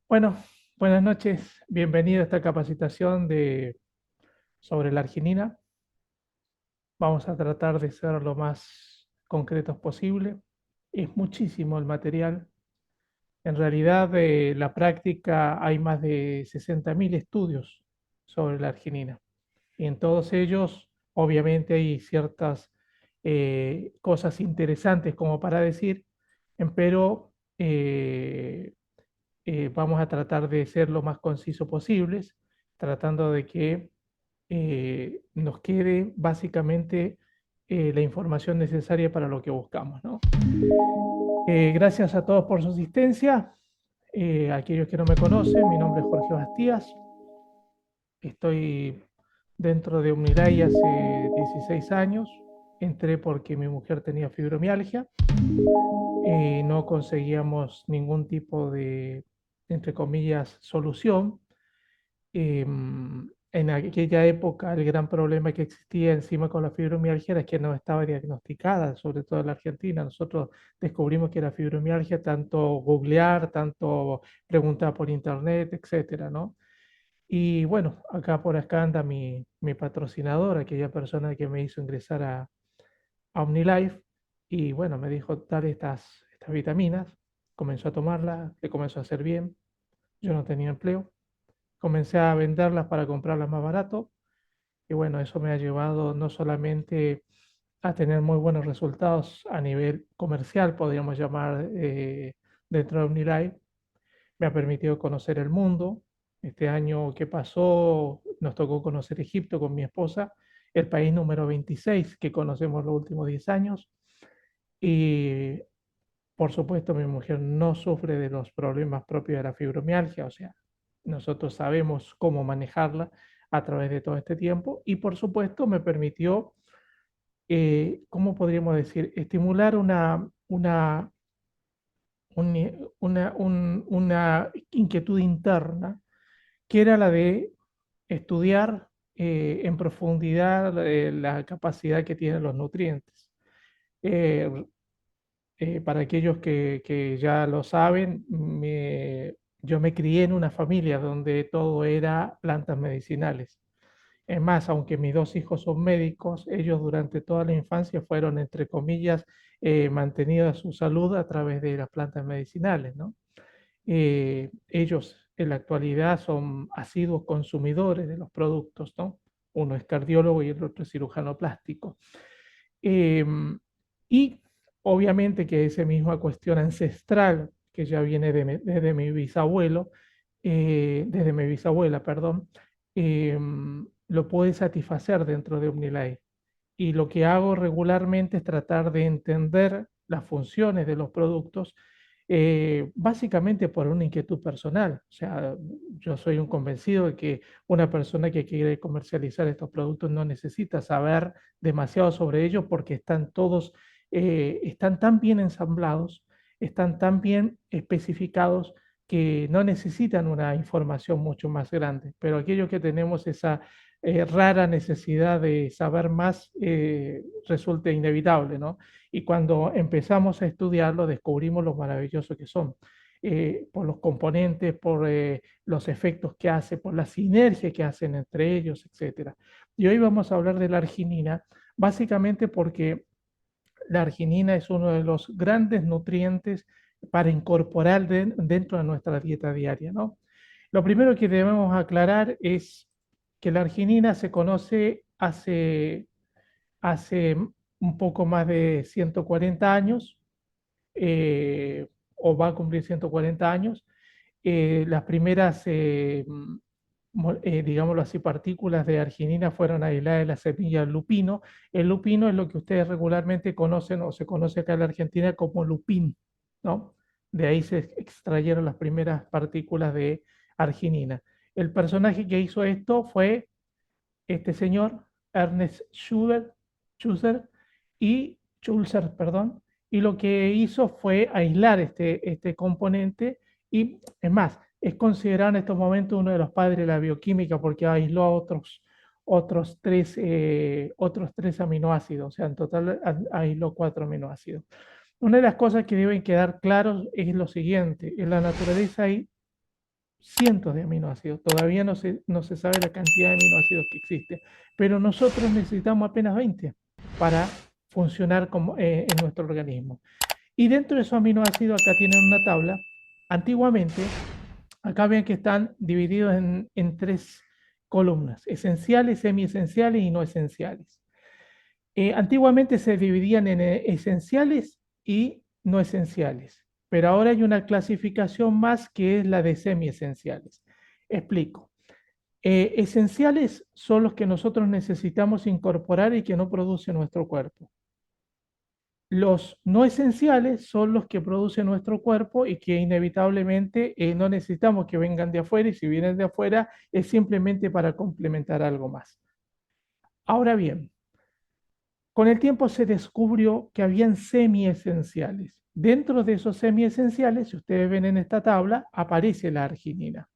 Bueno, buenas noches. Bienvenido a esta capacitación sobre la arginina. Vamos a tratar de ser lo más concretos posible. Es muchísimo el material. En realidad, de la práctica hay más de 60.000 estudios sobre la arginina. Y en todos ellos, obviamente, hay ciertas cosas interesantes como para decir, pero vamos a tratar de ser lo más conciso posibles, tratando de que nos quede básicamente la información necesaria para lo que buscamos, ¿no? Gracias a todos por su asistencia. Aquellos que no me conocen, mi nombre es Jorge Bastías. Estoy dentro de Omnilay hace 16 años. Entré porque mi mujer tenía fibromialgia. No conseguíamos ningún tipo de, entre comillas, solución. En aquella época el gran problema que existía encima con la fibromialgia era que no estaba diagnosticada, sobre todo en la Argentina. Nosotros descubrimos que era fibromialgia, tanto googlear, tanto preguntar por internet, etcétera, ¿no? Y bueno, acá por acá anda mi patrocinador, aquella persona que me hizo ingresar a OmniLife, y bueno, me dijo, dale estas vitaminas. Comenzó a tomarlas, le comenzó a hacer bien. Yo no tenía empleo, comencé a venderlas para comprarlas más barato, y bueno, eso me ha llevado no solamente a tener muy buenos resultados a nivel comercial, podríamos llamar, dentro de OmniLife. Me ha permitido conocer el mundo. Este año que pasó nos tocó conocer Egipto con mi esposa, el país número 26 que conocemos los últimos 10 años. Y por supuesto mi mujer no sufre de los problemas propios de la fibromialgia, o sea, nosotros sabemos cómo manejarla a través de todo este tiempo. Y por supuesto me permitió, ¿cómo podríamos decir?, estimular una inquietud interna, que era la de estudiar en profundidad la capacidad que tienen los nutrientes. Eh, para aquellos que ya lo saben, yo me crié en una familia donde todo era plantas medicinales. Es más, aunque mis dos hijos son médicos, ellos durante toda la infancia fueron, entre comillas, mantenidos su salud a través de las plantas medicinales, ¿no? Ellos en la actualidad son asiduos consumidores de los productos, ¿no? Uno es cardiólogo y el otro es cirujano plástico. Em, y obviamente que esa misma cuestión ancestral que ya viene desde mi bisabuelo, desde mi bisabuela, perdón, lo puede satisfacer dentro de OmniLife. Y lo que hago regularmente es tratar de entender las funciones de los productos, básicamente por una inquietud personal. O sea, yo soy un convencido de que una persona que quiere comercializar estos productos no necesita saber demasiado sobre ellos, porque están todos, están tan bien ensamblados, están tan bien especificados, que no necesitan una información mucho más grande. Pero aquellos que tenemos esa rara necesidad de saber más, resulta inevitable, ¿no? Y cuando empezamos a estudiarlo, descubrimos lo maravilloso que son, por los componentes, por los efectos que hace, por la sinergia que hacen entre ellos, etcétera. Y hoy vamos a hablar de la arginina, básicamente porque la arginina es uno de los grandes nutrientes para incorporar dentro de nuestra dieta diaria, ¿no? Lo primero que debemos aclarar es que la arginina se conoce hace un poco más de 140 años, o va a cumplir 140 años. Las primeras, digámoslo así, partículas de arginina fueron aisladas de la semilla del lupino. El lupino es lo que ustedes regularmente conocen, o se conoce acá en la Argentina como lupín, ¿no? De ahí se extrayeron las primeras partículas de arginina. El personaje que hizo esto fue este señor, Ernest Schulzer, perdón, y lo que hizo fue aislar este componente. Y es más, es considerado en estos momentos uno de los padres de la bioquímica, porque aisló a otros tres aminoácidos, o sea, en total aisló 4 aminoácidos. Una de las cosas que deben quedar claros es lo siguiente: en la naturaleza hay cientos de aminoácidos. Todavía no se sabe la cantidad de aminoácidos que existe, pero nosotros necesitamos apenas 20 para funcionar como, en nuestro organismo. Y dentro de esos aminoácidos, acá tienen una tabla. Antiguamente, acá ven que están divididos en tres columnas: esenciales, semiesenciales y no esenciales. Antiguamente se dividían en esenciales y no esenciales, pero ahora hay una clasificación más que es la de semiesenciales. Explico. Esenciales son los que nosotros necesitamos incorporar y que no produce nuestro cuerpo. Los no esenciales son los que produce nuestro cuerpo y que inevitablemente no necesitamos que vengan de afuera, y si vienen de afuera es simplemente para complementar algo más. Ahora bien, con el tiempo se descubrió que habían semiesenciales. Dentro de esos semiesenciales, si ustedes ven en esta tabla, aparece la arginina.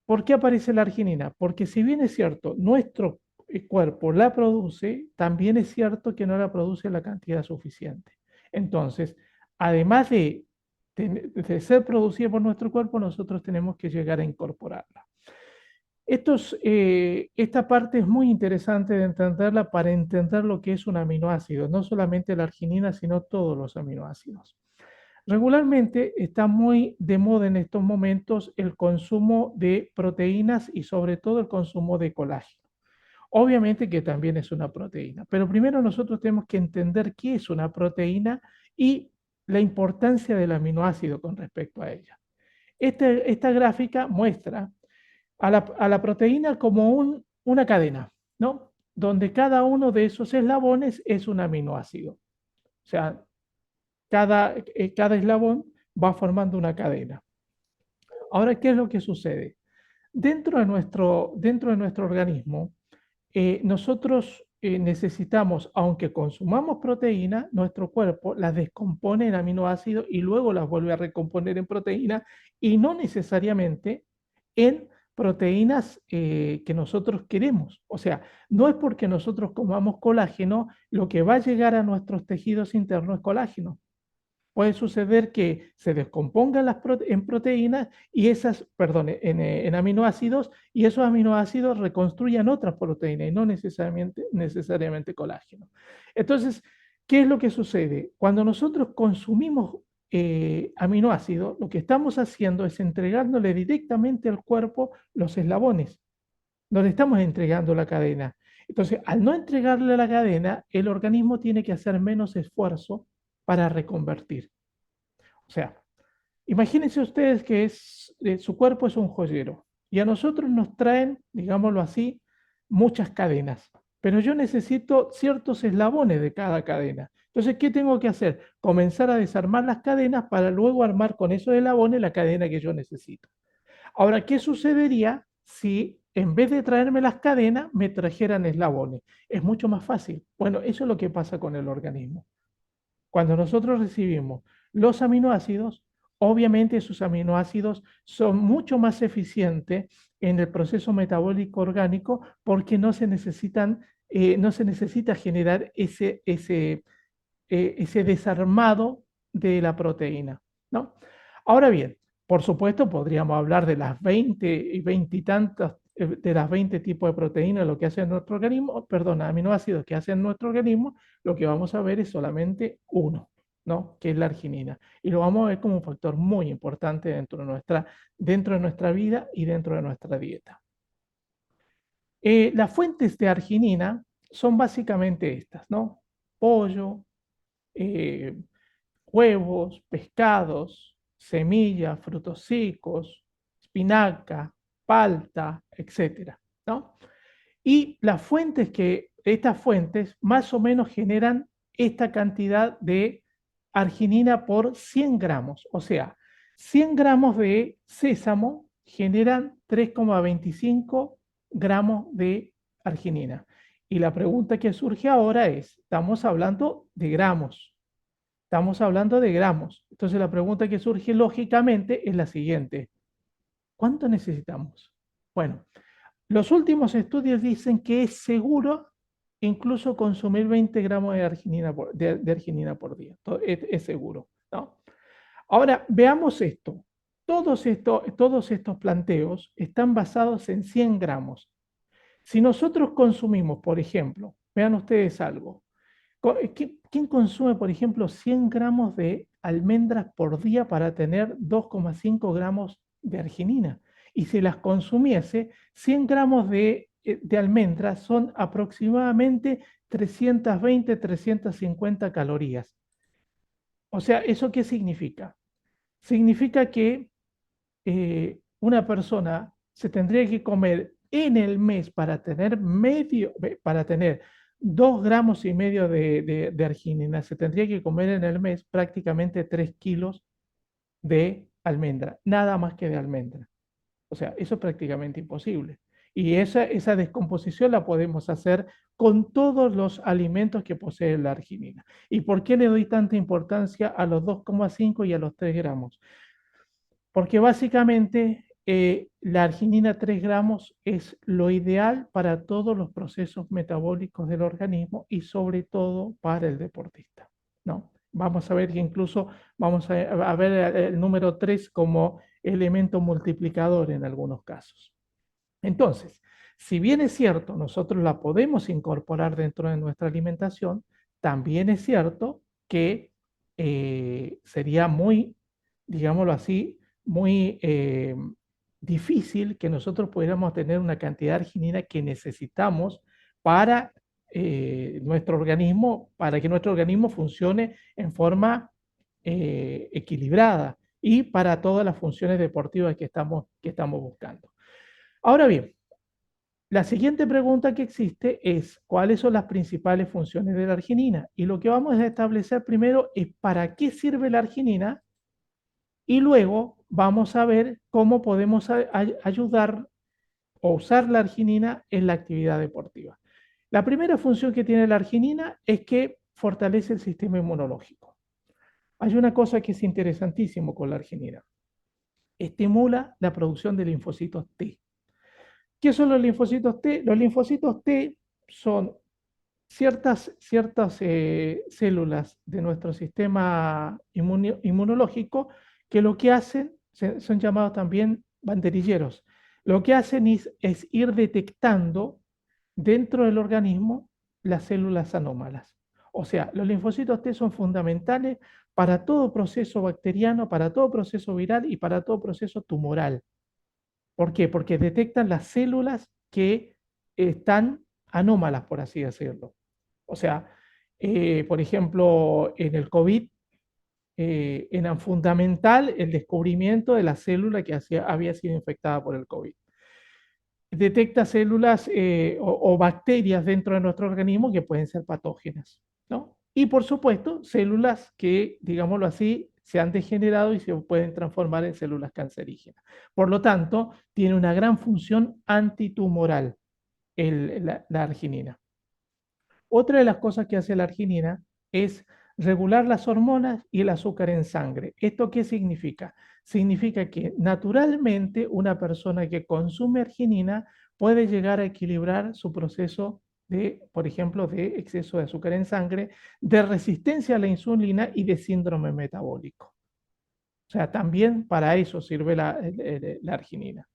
¿Por qué aparece la arginina? Porque si bien es cierto, nuestro cuerpo la produce, también es cierto que no la produce en la cantidad suficiente. Entonces, además de ser producida por nuestro cuerpo, nosotros tenemos que llegar a incorporarla. Esta parte es muy interesante de entenderla para entender lo que es un aminoácido, no solamente la arginina, sino todos los aminoácidos. Regularmente está muy de moda en estos momentos el consumo de proteínas y sobre todo el consumo de colágeno. Obviamente que también es una proteína, pero primero nosotros tenemos que entender qué es una proteína y la importancia del aminoácido con respecto a ella. Esta gráfica muestra a la proteína como una cadena, ¿no? Donde cada uno de esos eslabones es un aminoácido. O sea, cada eslabón va formando una cadena. Ahora, ¿qué es lo que sucede? Dentro de nuestro organismo, nosotros necesitamos, aunque consumamos proteína, nuestro cuerpo las descompone en aminoácidos y luego las vuelve a recomponer en proteína, y no necesariamente en proteínas que nosotros queremos. O sea, no es porque nosotros comamos colágeno, lo que va a llegar a nuestros tejidos internos es colágeno. Puede suceder que se descompongan en proteínas y perdón, en aminoácidos, y esos aminoácidos reconstruyan otras proteínas y no necesariamente colágeno. Entonces, ¿qué es lo que sucede? Cuando nosotros consumimos aminoácidos, lo que estamos haciendo es entregándole directamente al cuerpo los eslabones. No le estamos entregando la cadena. Entonces, al no entregarle la cadena, el organismo tiene que hacer menos esfuerzo para reconvertir. O sea, imagínense ustedes que su cuerpo es un joyero y a nosotros nos traen, digámoslo así, muchas cadenas, pero yo necesito ciertos eslabones de cada cadena. Entonces, ¿qué tengo que hacer? Comenzar a desarmar las cadenas para luego armar con esos eslabones la cadena que yo necesito. Ahora, ¿qué sucedería si en vez de traerme las cadenas me trajeran eslabones? Es mucho más fácil. Bueno, eso es lo que pasa con el organismo. Cuando nosotros recibimos los aminoácidos, obviamente esos aminoácidos son mucho más eficientes en el proceso metabólico orgánico porque no se necesita generar ese desarmado de la proteína, ¿no? Ahora bien, por supuesto, podríamos hablar de las 20 y 20 y tantas, de las 20 tipos de proteínas, lo que hace nuestro organismo, perdón, aminoácidos que hacen nuestro organismo. Lo que vamos a ver es solamente uno, ¿no? Que es la arginina. Y lo vamos a ver como un factor muy importante dentro de nuestra vida y dentro de nuestra dieta. Las fuentes de arginina son básicamente estas, ¿no? Pollo, eh, huevos, pescados, semillas, frutos secos, espinaca, palta, etcétera, ¿no? Y estas fuentes más o menos generan esta cantidad de arginina por 100 gramos. O sea, 100 gramos de sésamo generan 3,25 gramos de arginina. Y la pregunta que surge ahora es, estamos hablando de gramos. Estamos hablando de gramos. Entonces la pregunta que surge lógicamente es la siguiente: ¿cuánto necesitamos? Bueno, los últimos estudios dicen que es seguro incluso consumir 20 gramos de arginina por día. Es seguro, ¿no? Ahora, veamos esto. todos estos planteos están basados en 100 gramos. Si nosotros consumimos, por ejemplo, vean ustedes algo, ¿quién consume, por ejemplo, 100 gramos de almendras por día para tener 2,5 gramos de arginina? Y si las consumiese, 100 gramos de almendras son aproximadamente 320, 350 calorías. O sea, ¿eso qué significa? Significa que una persona se tendría que comer en el mes para tener 2,5 gramos de arginina, se tendría que comer en el mes prácticamente 3 kilos de almendra, nada más que de almendra. O sea, eso es prácticamente imposible. Y esa descomposición la podemos hacer con todos los alimentos que posee la arginina. ¿Y por qué le doy tanta importancia a los 2,5 y a los 3 gramos? Porque básicamente la arginina 3 gramos es lo ideal para todos los procesos metabólicos del organismo y sobre todo para el deportista, ¿no? Vamos a ver que incluso vamos a ver el número 3 como elemento multiplicador en algunos casos. Entonces, si bien es cierto, nosotros la podemos incorporar dentro de nuestra alimentación, también es cierto que sería muy, digámoslo así, muy difícil que nosotros pudiéramos tener una cantidad de arginina que necesitamos para nuestro organismo, para que nuestro organismo funcione en forma equilibrada y para todas las funciones deportivas que estamos buscando. Ahora bien, la siguiente pregunta que existe es, ¿cuáles son las principales funciones de la arginina? Y lo que vamos a establecer primero es para qué sirve la arginina y luego vamos a ver cómo podemos ayudar o usar la arginina en la actividad deportiva. La primera función que tiene la arginina es que fortalece el sistema inmunológico. Hay una cosa que es interesantísimo con la arginina. Estimula la producción de linfocitos T. ¿Qué son los linfocitos T? Los linfocitos T son ciertas células de nuestro sistema inmunológico que lo que hacen, son llamados también banderilleros, lo que hacen es ir detectando dentro del organismo las células anómalas. O sea, los linfocitos T son fundamentales para todo proceso bacteriano, para todo proceso viral y para todo proceso tumoral. ¿Por qué? Porque detectan las células que están anómalas, por así decirlo. O sea, por ejemplo, en el COVID era fundamental el descubrimiento de la célula que había sido infectada por el COVID. Detecta células o bacterias dentro de nuestro organismo que pueden ser patógenas, ¿no? Y por supuesto, células que, digámoslo así, se han degenerado y se pueden transformar en células cancerígenas. Por lo tanto, tiene una gran función antitumoral la arginina. Otra de las cosas que hace la arginina es regular las hormonas y el azúcar en sangre. ¿Esto qué significa? Significa que naturalmente una persona que consume arginina puede llegar a equilibrar su proceso de, por ejemplo, de exceso de azúcar en sangre, de resistencia a la insulina y de síndrome metabólico. O sea, también para eso sirve la arginina.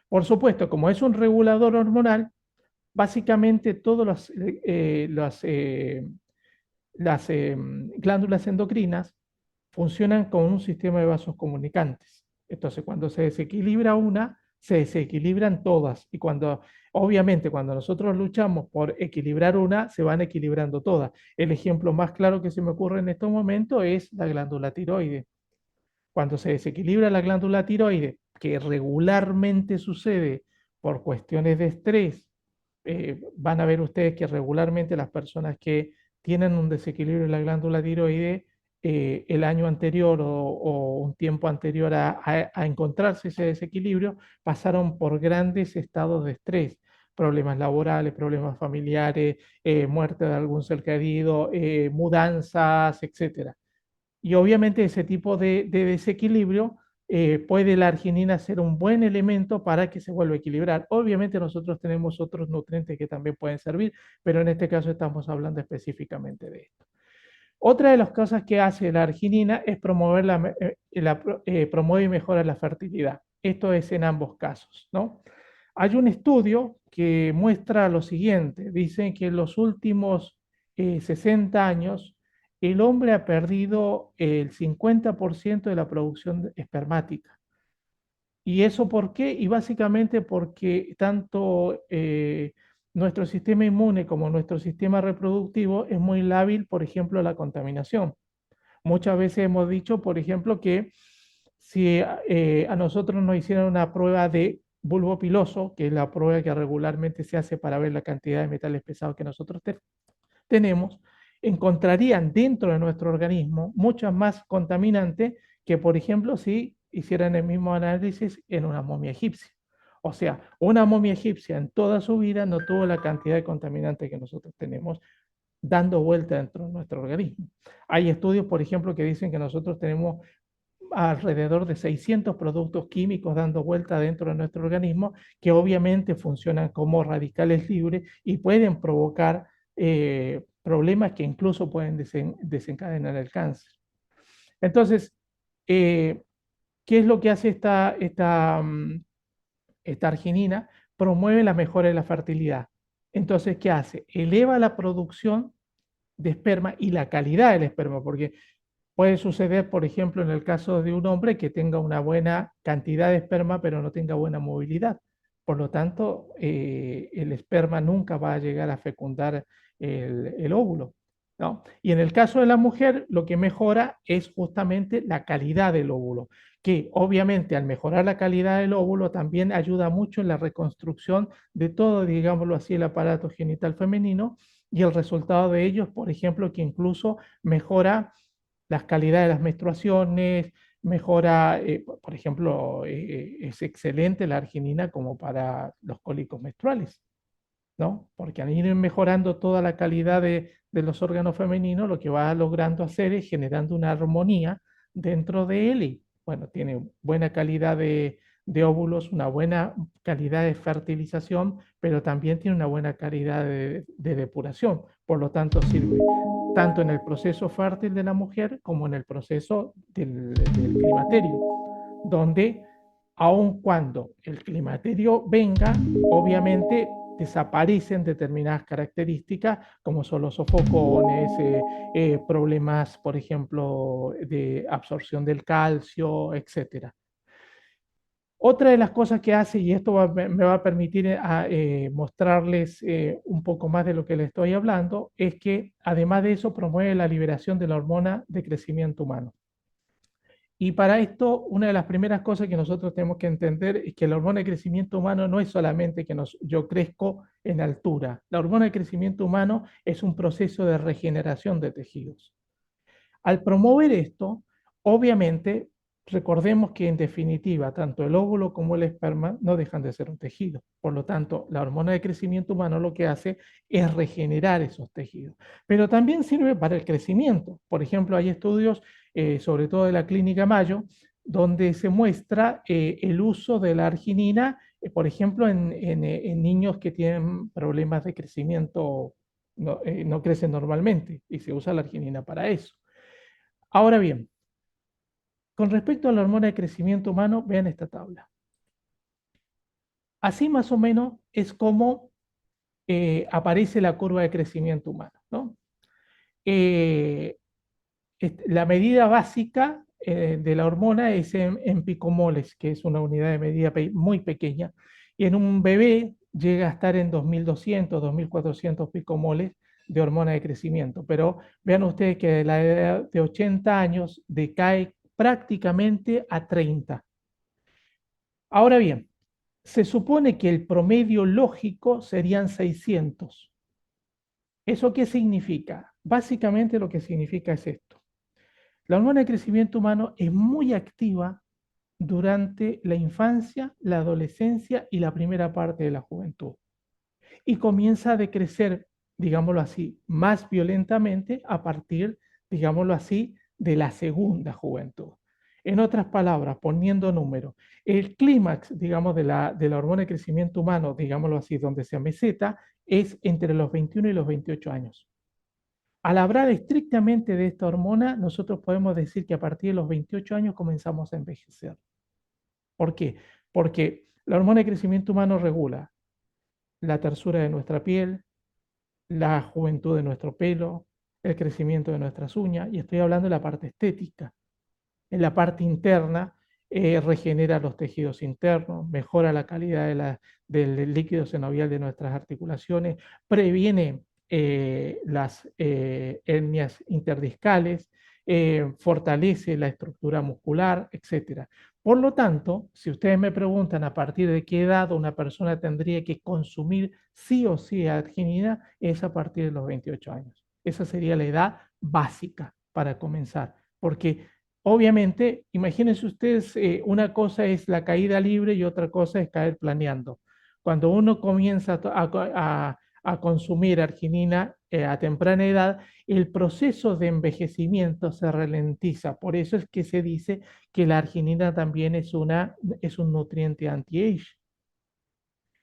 Por supuesto, como es un regulador hormonal, básicamente todas las glándulas endocrinas funcionan con un sistema de vasos comunicantes. Entonces, cuando se desequilibra una, se desequilibran todas. Y obviamente, cuando nosotros luchamos por equilibrar una, se van equilibrando todas. El ejemplo más claro que se me ocurre en estos momentos es la glándula tiroide. Cuando se desequilibra la glándula tiroide, que regularmente sucede por cuestiones de estrés, van a ver ustedes que regularmente las personas que tienen un desequilibrio en la glándula tiroide el año anterior o un tiempo anterior a encontrarse ese desequilibrio, pasaron por grandes estados de estrés, problemas laborales, problemas familiares, muerte de algún ser querido, mudanzas, etcétera. Y obviamente ese tipo de desequilibrio puede la arginina ser un buen elemento para que se vuelva a equilibrar. Obviamente nosotros tenemos otros nutrientes que también pueden servir, pero en este caso estamos hablando específicamente de esto. Otra de las cosas que hace la arginina es promueve y mejora la fertilidad. Esto es en ambos casos, ¿no? Hay un estudio que muestra lo siguiente. Dicen que en los últimos 60 años el hombre ha perdido el 50% de la producción espermática. ¿Y eso por qué? Y básicamente porque tanto nuestro sistema inmune como nuestro sistema reproductivo es muy lábil, por ejemplo, a la contaminación. Muchas veces hemos dicho, por ejemplo, que si a nosotros nos hicieran una prueba de bulbo piloso, que es la prueba que regularmente se hace para ver la cantidad de metales pesados que nosotros tenemos, encontrarían dentro de nuestro organismo muchas más contaminantes que, por ejemplo, si hicieran el mismo análisis en una momia egipcia. O sea, una momia egipcia en toda su vida no tuvo la cantidad de contaminantes que nosotros tenemos dando vuelta dentro de nuestro organismo. Hay estudios, por ejemplo, que dicen que nosotros tenemos alrededor de 600 productos químicos dando vuelta dentro de nuestro organismo que obviamente funcionan como radicales libres y pueden provocar problemas que incluso pueden desencadenar el cáncer. Entonces, ¿qué es lo que hace esta arginina? Promueve la mejora de la fertilidad. Entonces, ¿qué hace? Eleva la producción de esperma y la calidad del esperma, porque puede suceder, por ejemplo, en el caso de un hombre que tenga una buena cantidad de esperma, pero no tenga buena movilidad. Por lo tanto, el esperma nunca va a llegar a fecundar el óvulo, ¿no? Y en el caso de la mujer, lo que mejora es justamente la calidad del óvulo, que obviamente al mejorar la calidad del óvulo también ayuda mucho en la reconstrucción de todo, digámoslo así, el aparato genital femenino, y el resultado de ello es, por ejemplo, que incluso mejora las calidades de las menstruaciones, mejora, por ejemplo, es excelente la arginina como para los cólicos menstruales, ¿no? Porque al ir mejorando toda la calidad de los órganos femeninos, lo que va logrando hacer es generando una armonía dentro de él y, bueno, tiene buena calidad de óvulos, una buena calidad de fertilización, pero también tiene una buena calidad de depuración. Por lo tanto, sirve tanto en el proceso fértil de la mujer como en el proceso del climaterio, donde aun cuando el climaterio venga, obviamente desaparecen determinadas características como son los sofocones, problemas, por ejemplo, de absorción del calcio, etcétera. Otra de las cosas que hace, y esto me va a permitir mostrarles un poco más de lo que les estoy hablando, es que además de eso promueve la liberación de la hormona de crecimiento humano. Y para esto, una de las primeras cosas que nosotros tenemos que entender es que la hormona de crecimiento humano no es solamente que yo crezco en altura. La hormona de crecimiento humano es un proceso de regeneración de tejidos. Al promover esto, obviamente, recordemos que en definitiva, tanto el óvulo como el esperma no dejan de ser un tejido. Por lo tanto, la hormona de crecimiento humano lo que hace es regenerar esos tejidos. Pero también sirve para el crecimiento. Por ejemplo, hay estudios, sobre todo de la clínica Mayo, donde se muestra el uso de la arginina, por ejemplo, en niños que tienen problemas de crecimiento, no crecen normalmente, y se usa la arginina para eso. Ahora bien, con respecto a la hormona de crecimiento humano, vean esta tabla. Así más o menos es como aparece la curva de crecimiento humano, ¿no? La medida básica de la hormona es en picomoles, que es una unidad de medida muy pequeña, y en un bebé llega a estar en 2200, 2400 picomoles de hormona de crecimiento. Pero vean ustedes que de la edad de 80 años decae prácticamente a 30. Ahora bien, se supone que el promedio lógico serían 600. ¿Eso qué significa? Básicamente lo que significa es esto. La hormona de crecimiento humano es muy activa durante la infancia, la adolescencia y la primera parte de la juventud. Y comienza a decrecer, digámoslo así, más violentamente a partir, digámoslo así, de la segunda juventud. En otras palabras, poniendo números, el clímax, digamos, de la hormona de crecimiento humano, digámoslo así, donde se ameseta, es entre los 21 y los 28 años. Al hablar estrictamente de esta hormona, nosotros podemos decir que a partir de los 28 años comenzamos a envejecer. ¿Por qué? Porque la hormona de crecimiento humano regula la tersura de nuestra piel, la juventud de nuestro pelo, el crecimiento de nuestras uñas, y estoy hablando de la parte estética. En la parte interna, regenera los tejidos internos, mejora la calidad del líquido sinovial de nuestras articulaciones, previene las hernias interdiscales, fortalece la estructura muscular, etcétera. Por lo tanto, si ustedes me preguntan a partir de qué edad una persona tendría que consumir sí o sí arginina, es a partir de los 28 años. Esa sería la edad básica para comenzar, porque obviamente, imagínense ustedes, una cosa es la caída libre y otra cosa es caer planeando. Cuando uno comienza a consumir arginina a temprana edad, el proceso de envejecimiento se ralentiza. Por eso es que se dice que la arginina también es un nutriente anti-age.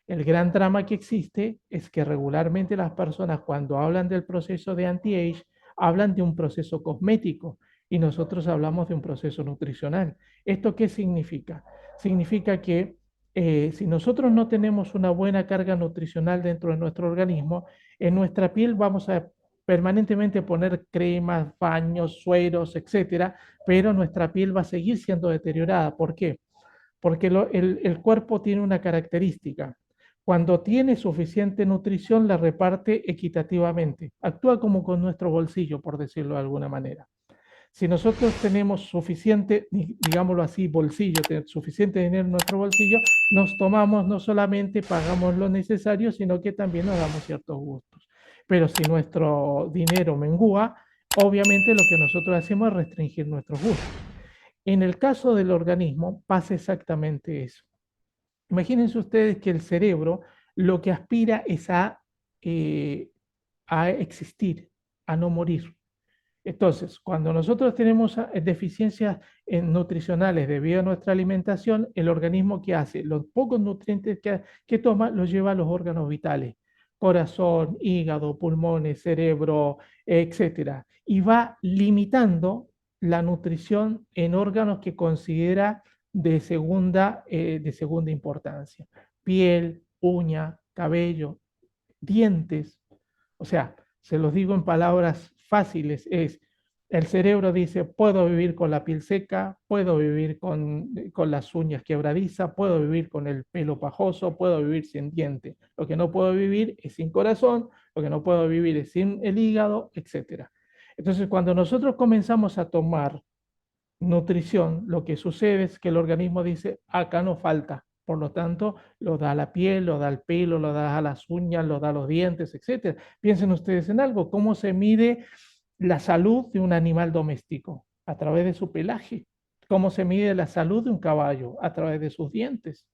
El gran drama que existe es que regularmente las personas cuando hablan del proceso de anti-age hablan de un proceso cosmético y nosotros hablamos de un proceso nutricional. ¿Esto qué significa? Significa que si nosotros no tenemos una buena carga nutricional dentro de nuestro organismo, en nuestra piel vamos a permanentemente poner cremas, baños, sueros, etcétera, pero nuestra piel va a seguir siendo deteriorada. ¿Por qué? Porque el cuerpo tiene una característica. Cuando tiene suficiente nutrición, la reparte equitativamente. Actúa como con nuestro bolsillo, por decirlo de alguna manera. Si nosotros tenemos suficiente, digámoslo así, bolsillo, suficiente dinero en nuestro bolsillo, nos tomamos, no solamente pagamos lo necesario, sino que también nos damos ciertos gustos. Pero si nuestro dinero mengua, obviamente lo que nosotros hacemos es restringir nuestros gustos. En el caso del organismo pasa exactamente eso. Imagínense ustedes que el cerebro lo que aspira es a existir, a no morir. Entonces, cuando nosotros tenemos deficiencias nutricionales debido a nuestra alimentación, el organismo ¿qué hace? Los pocos nutrientes que toma los lleva a los órganos vitales, corazón, hígado, pulmones, cerebro, etcétera, y va limitando la nutrición en órganos que considera de segunda importancia. Piel, uña, cabello, dientes. O sea, se los digo en palabras fáciles, es el cerebro dice, puedo vivir con la piel seca, puedo vivir con las uñas quebradizas, puedo vivir con el pelo pajoso, puedo vivir sin diente. Lo que no puedo vivir es sin corazón, lo que no puedo vivir es sin el hígado, etc. Entonces, cuando nosotros comenzamos a tomar nutrición, lo que sucede es que el organismo dice, acá no falta. Por lo tanto, lo da a la piel, lo da al pelo, lo da a las uñas, lo da a los dientes, etcétera. Piensen ustedes en algo, ¿cómo se mide la salud de un animal doméstico? A través de su pelaje. ¿Cómo se mide la salud de un caballo? A través de sus dientes.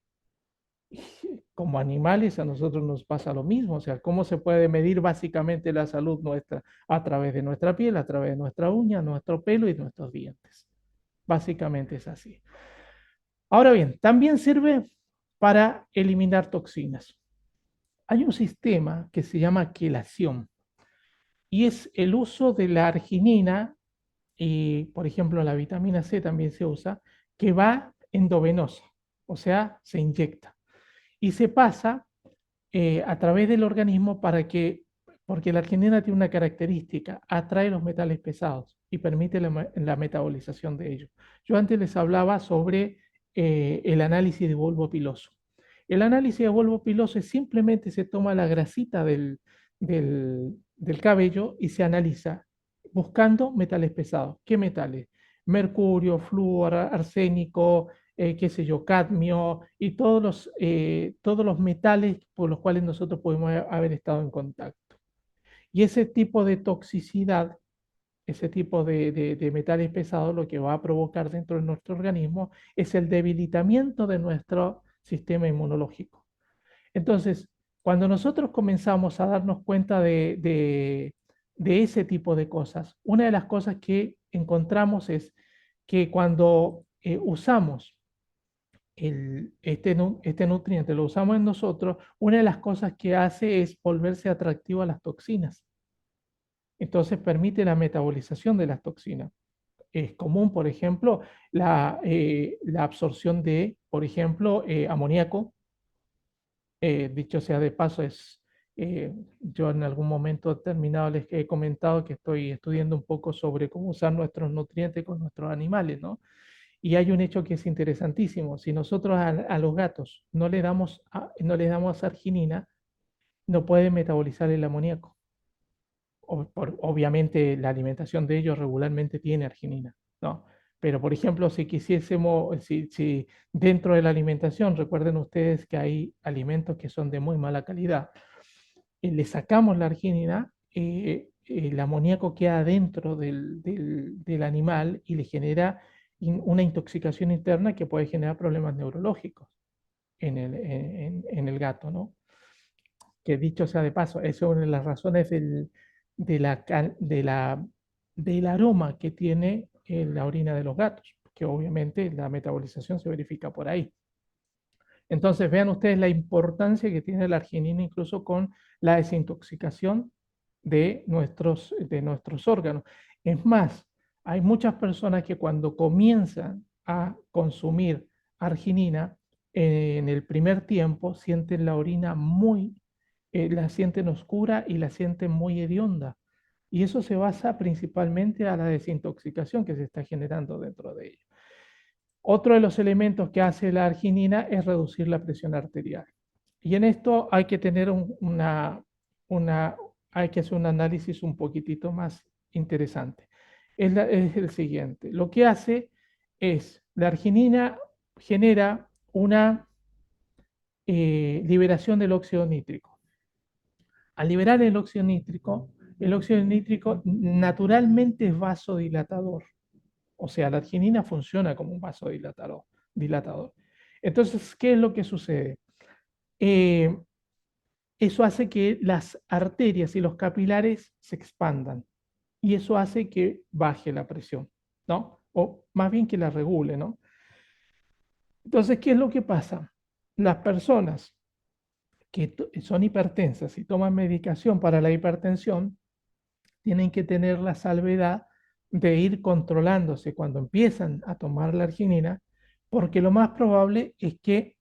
Como animales a nosotros nos pasa lo mismo, o sea, ¿cómo se puede medir básicamente la salud nuestra? A través de nuestra piel, a través de nuestra uña, nuestro pelo y nuestros dientes. Básicamente es así. Ahora bien, también sirve para eliminar toxinas. Hay un sistema que se llama quelación y es el uso de la arginina y, por ejemplo, la vitamina C también se usa, que va endovenosa, o sea, se inyecta y se pasa a través del organismo porque la arginina tiene una característica, atrae los metales pesados y permite la metabolización de ellos. Yo antes les hablaba sobre el análisis de bulbo piloso. El análisis de bulbo piloso es simplemente se toma la grasita del cabello y se analiza buscando metales pesados. ¿Qué metales? Mercurio, flúor, arsénico, qué sé yo, cadmio y todos los metales por los cuales nosotros podemos haber estado en contacto. Y ese tipo de toxicidad, ese tipo de metales pesados, lo que va a provocar dentro de nuestro organismo es el debilitamiento de nuestro sistema inmunológico. Entonces, cuando nosotros comenzamos a darnos cuenta de ese tipo de cosas, una de las cosas que encontramos es que cuando usamos este nutriente, lo usamos en nosotros, una de las cosas que hace es volverse atractivo a las toxinas. Entonces permite la metabolización de las toxinas. Es común, por ejemplo, la absorción de, por ejemplo, amoníaco. Dicho sea de paso, yo en algún momento determinado les he comentado que estoy estudiando un poco sobre cómo usar nuestros nutrientes con nuestros animales, ¿no? Y hay un hecho que es interesantísimo. Si nosotros a los gatos no le damos arginina, no pueden metabolizar el amoníaco. Obviamente la alimentación de ellos regularmente tiene arginina, ¿no? Pero por ejemplo, si quisiésemos, si dentro de la alimentación, recuerden ustedes que hay alimentos que son de muy mala calidad, y le sacamos la arginina, el amoníaco queda dentro del animal y le genera una intoxicación interna que puede generar problemas neurológicos en el gato, ¿no? Que dicho sea de paso, esa es una de las razones de la, de la, del aroma que tiene la orina de los gatos, que obviamente la metabolización se verifica por ahí. Entonces vean ustedes la importancia que tiene la arginina incluso con la desintoxicación de nuestros órganos. Es más, hay muchas personas que cuando comienzan a consumir arginina, en el primer tiempo sienten la orina la sienten oscura y la sienten muy hedionda. Y eso se basa principalmente a la desintoxicación que se está generando dentro de ella. Otro de los elementos que hace la arginina es reducir la presión arterial. Y en esto hay que tener hay que hacer un análisis un poquitito más interesante. Es el siguiente. Lo que hace es, la arginina genera una liberación del óxido nítrico. Al liberar el óxido nítrico naturalmente es vasodilatador. O sea, la arginina funciona como un vasodilatador. Entonces, ¿qué es lo que sucede? Eh, Eso hace que las arterias y los capilares se expandan y eso hace que baje la presión, ¿no? O más bien que la regule, ¿no? Entonces, ¿qué es lo que pasa? Las personas que son hipertensas y toman medicación para la hipertensión tienen que tener la salvedad de ir controlándose cuando empiezan a tomar la arginina, porque lo más probable es que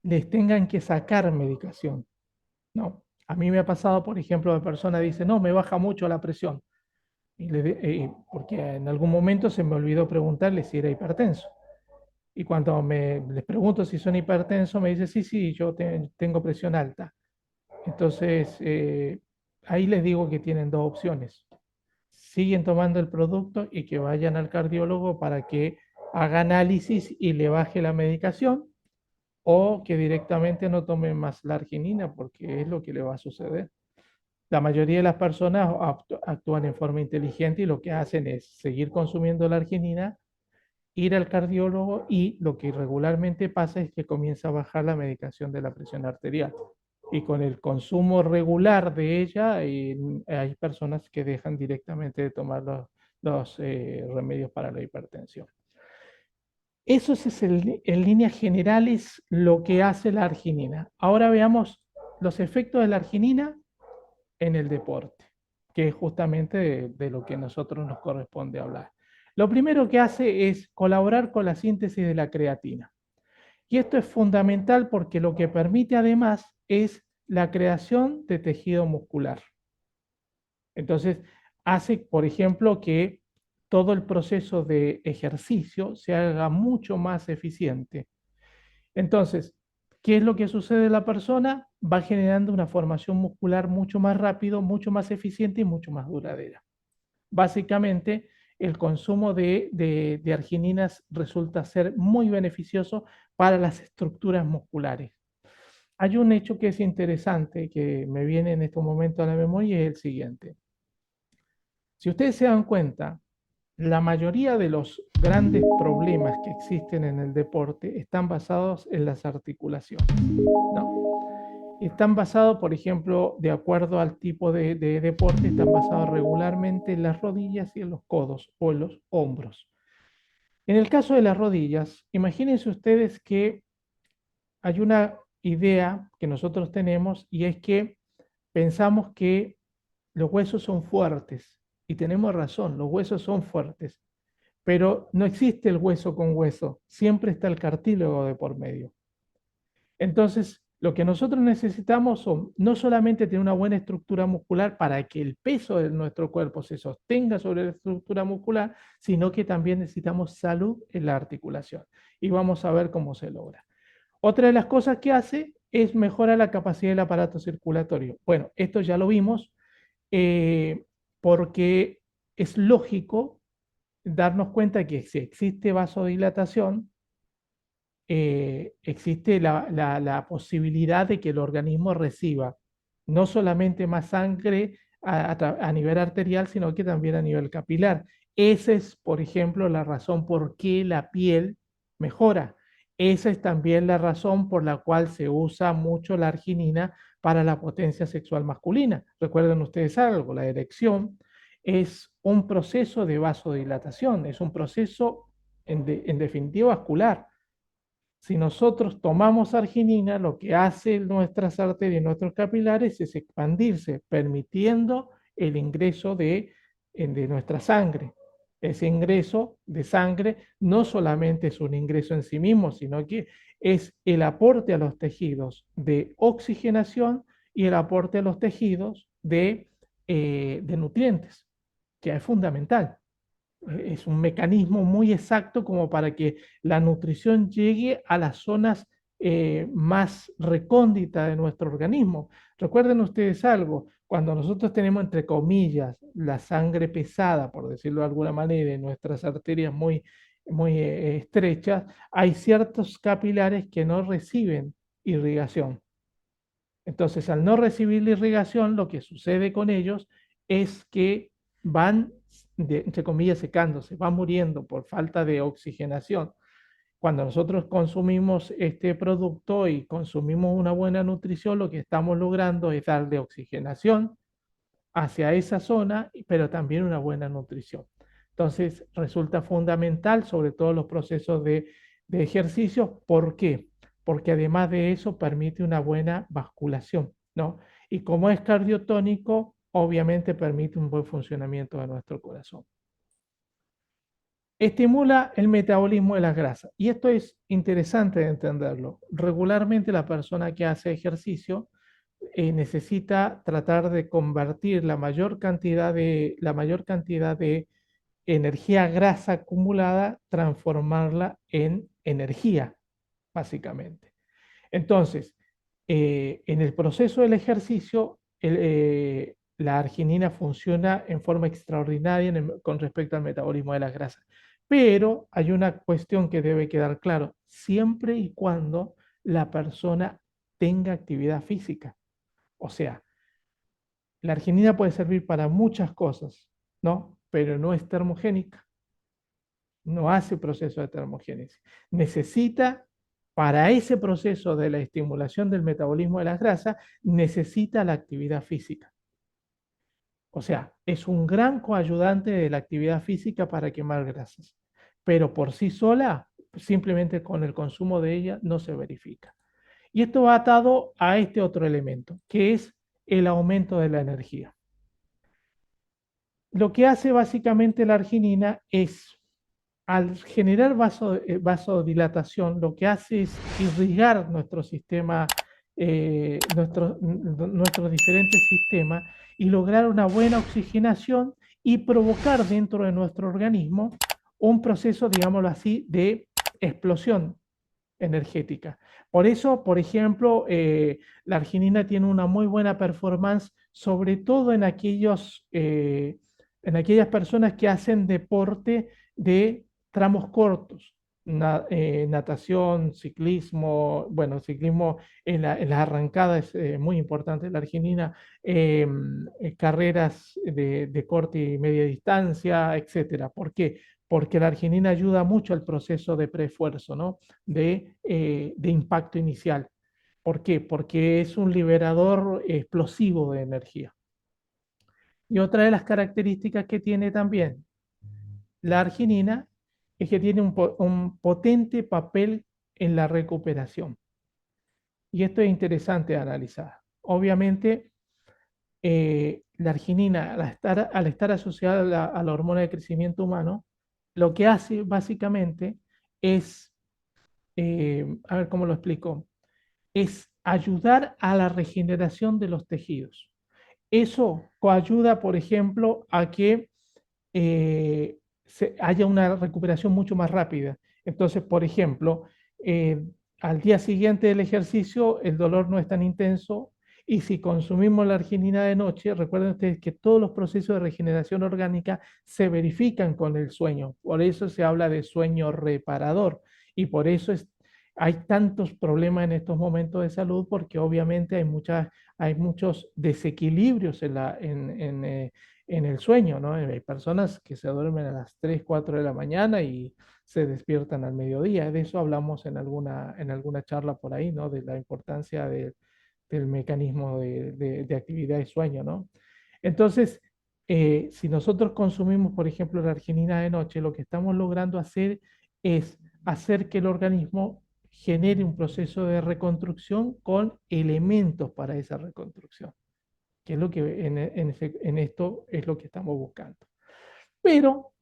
les tengan que sacar medicación, ¿no? A mí me ha pasado, por ejemplo, de persona dice, no, me baja mucho la presión, porque en algún momento se me olvidó preguntarle si era hipertenso. Y cuando les pregunto si son hipertensos, me dice, sí, sí, yo tengo presión alta. Entonces, ahí les digo que tienen dos opciones. Siguen tomando el producto y que vayan al cardiólogo para que haga análisis y le baje la medicación, o que directamente no tomen más la arginina, porque es lo que le va a suceder. La mayoría de las personas actúan en forma inteligente y lo que hacen es seguir consumiendo la arginina, ir al cardiólogo y lo que regularmente pasa es que comienza a bajar la medicación de la presión arterial. Y con el consumo regular de ella, hay personas que dejan directamente de tomar los remedios para la hipertensión. Eso es en líneas generales lo que hace la arginina. Ahora veamos los efectos de la arginina en el deporte, que es justamente de lo que a nosotros nos corresponde hablar. Lo primero que hace es colaborar con la síntesis de la creatina. Y esto es fundamental porque lo que permite además es la creación de tejido muscular. Entonces, hace, por ejemplo, que todo el proceso de ejercicio se haga mucho más eficiente. Entonces, ¿qué es lo que sucede en la persona? Va generando una formación muscular mucho más rápido, mucho más eficiente y mucho más duradera. Básicamente, el consumo de argininas resulta ser muy beneficioso para las estructuras musculares. Hay un hecho que es interesante que me viene en este momento a la memoria y es el siguiente. Si ustedes se dan cuenta, la mayoría de los grandes problemas que existen en el deporte están basados en las articulaciones, ¿no? Están basados, por ejemplo, de acuerdo al tipo de deporte, están basados regularmente en las rodillas y en los codos o en los hombros. En el caso de las rodillas, imagínense ustedes que hay una idea que nosotros tenemos y es que pensamos que los huesos son fuertes, y tenemos razón, los huesos son fuertes, pero no existe el hueso con hueso, siempre está el cartílago de por medio. Entonces, lo que nosotros necesitamos son no solamente tener una buena estructura muscular para que el peso de nuestro cuerpo se sostenga sobre la estructura muscular, sino que también necesitamos salud en la articulación. Y vamos a ver cómo se logra. Otra de las cosas que hace es mejorar la capacidad del aparato circulatorio. Bueno, esto ya lo vimos, porque es lógico darnos cuenta que si existe vasodilatación, existe la posibilidad de que el organismo reciba no solamente más sangre a nivel arterial, sino que también a nivel capilar. Esa es, por ejemplo, la razón por qué la piel mejora. Esa es también la razón por la cual se usa mucho la arginina para la potencia sexual masculina. Recuerden ustedes algo, la erección es un proceso de vasodilatación, es un proceso en definitiva vascular. Si nosotros tomamos arginina, lo que hace nuestras arterias y nuestros capilares es expandirse, permitiendo el ingreso de nuestra sangre. Ese ingreso de sangre no solamente es un ingreso en sí mismo, sino que es el aporte a los tejidos de oxigenación y el aporte a los tejidos de nutrientes, que es fundamental. Es un mecanismo muy exacto como para que la nutrición llegue a las zonas más recónditas de nuestro organismo. Recuerden ustedes algo, cuando nosotros tenemos, entre comillas, la sangre pesada, por decirlo de alguna manera, y nuestras arterias muy estrechas, hay ciertos capilares que no reciben irrigación. Entonces, al no recibir la irrigación, lo que sucede con ellos es que van, entre comillas, secándose, van muriendo por falta de oxigenación. Cuando nosotros consumimos este producto y consumimos una buena nutrición, lo que estamos logrando es darle oxigenación hacia esa zona, pero también una buena nutrición. Entonces, resulta fundamental, sobre todo los procesos de ejercicio. ¿Por qué? Porque además de eso permite una buena vasculación, ¿no? Y como es cardiotónico, obviamente permite un buen funcionamiento de nuestro corazón. Estimula el metabolismo de las grasas. Y esto es interesante de entenderlo. Regularmente la persona que hace ejercicio necesita tratar de convertir la mayor cantidad de energía grasa acumulada, transformarla en energía, básicamente. Entonces, en el proceso del ejercicio, la arginina funciona en forma extraordinaria con respecto al metabolismo de las grasas. Pero hay una cuestión que debe quedar claro, siempre y cuando la persona tenga actividad física. O sea, la arginina puede servir para muchas cosas, ¿no? Pero no es termogénica, no hace proceso de termogénesis. Necesita, para ese proceso de la estimulación del metabolismo de las grasas, necesita la actividad física. O sea, es un gran coayudante de la actividad física para quemar grasas, pero por sí sola, simplemente con el consumo de ella, no se verifica. Y esto va atado a este otro elemento, que es el aumento de la energía. Lo que hace básicamente la arginina es, al generar vasodilatación, lo que hace es irrigar nuestro sistema, nuestros diferentes sistemas y lograr una buena oxigenación y provocar dentro de nuestro organismo un proceso, digámoslo así, de explosión energética. Por eso, por ejemplo, la arginina tiene una muy buena performance, sobre todo en aquellas personas que hacen deporte de tramos cortos, natación, ciclismo, bueno, ciclismo en las arrancadas es muy importante la arginina, carreras de corta y media distancia, etcétera. ¿Por qué? Porque la arginina ayuda mucho al proceso de preesfuerzo, ¿no? De impacto inicial. ¿Por qué? Porque es un liberador explosivo de energía. Y otra de las características que tiene también la arginina es que tiene un potente papel en la recuperación. Y esto es interesante de analizar. Obviamente, la arginina, al estar asociada a la hormona de crecimiento humano, lo que hace básicamente es, a ver cómo lo explico, es ayudar a la regeneración de los tejidos. Eso coayuda, por ejemplo, a que haya una recuperación mucho más rápida. Entonces, por ejemplo, eh, al día siguiente del ejercicio el dolor no es tan intenso y si consumimos la arginina de noche, recuerden ustedes que todos los procesos de regeneración orgánica se verifican con el sueño. Por eso se habla de sueño reparador y por eso hay tantos problemas en estos momentos de salud porque obviamente hay muchos desequilibrios en el sueño, ¿no? Hay personas que se duermen a las 3 4 de la mañana y se despiertan al mediodía. De eso hablamos en alguna charla por ahí, ¿no? De la importancia del mecanismo de actividad y sueño, ¿no? Entonces, si nosotros consumimos, por ejemplo, la arginina de noche, lo que estamos logrando hacer es hacer que el organismo genere un proceso de reconstrucción con elementos para esa reconstrucción, que es lo que en esto es lo que estamos buscando. Pero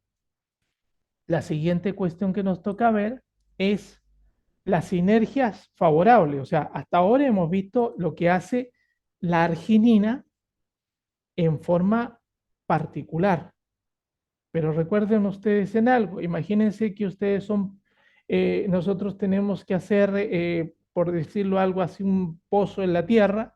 la siguiente cuestión que nos toca ver es las sinergias favorables. O sea, hasta ahora hemos visto lo que hace la arginina en forma particular. Pero recuerden ustedes en algo, imagínense que ustedes son, nosotros tenemos que hacer, por decirlo algo así, un pozo en la tierra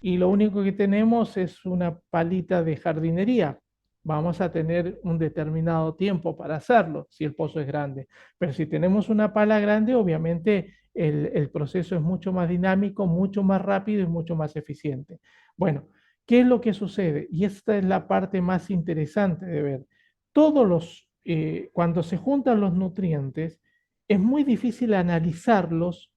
y lo único que tenemos es una palita de jardinería. Vamos a tener un determinado tiempo para hacerlo, si el pozo es grande. Pero si tenemos una pala grande, obviamente el proceso es mucho más dinámico, mucho más rápido y mucho más eficiente. Bueno, ¿qué es lo que sucede? Y esta es la parte más interesante de ver. Cuando se juntan los nutrientes, es muy difícil analizarlos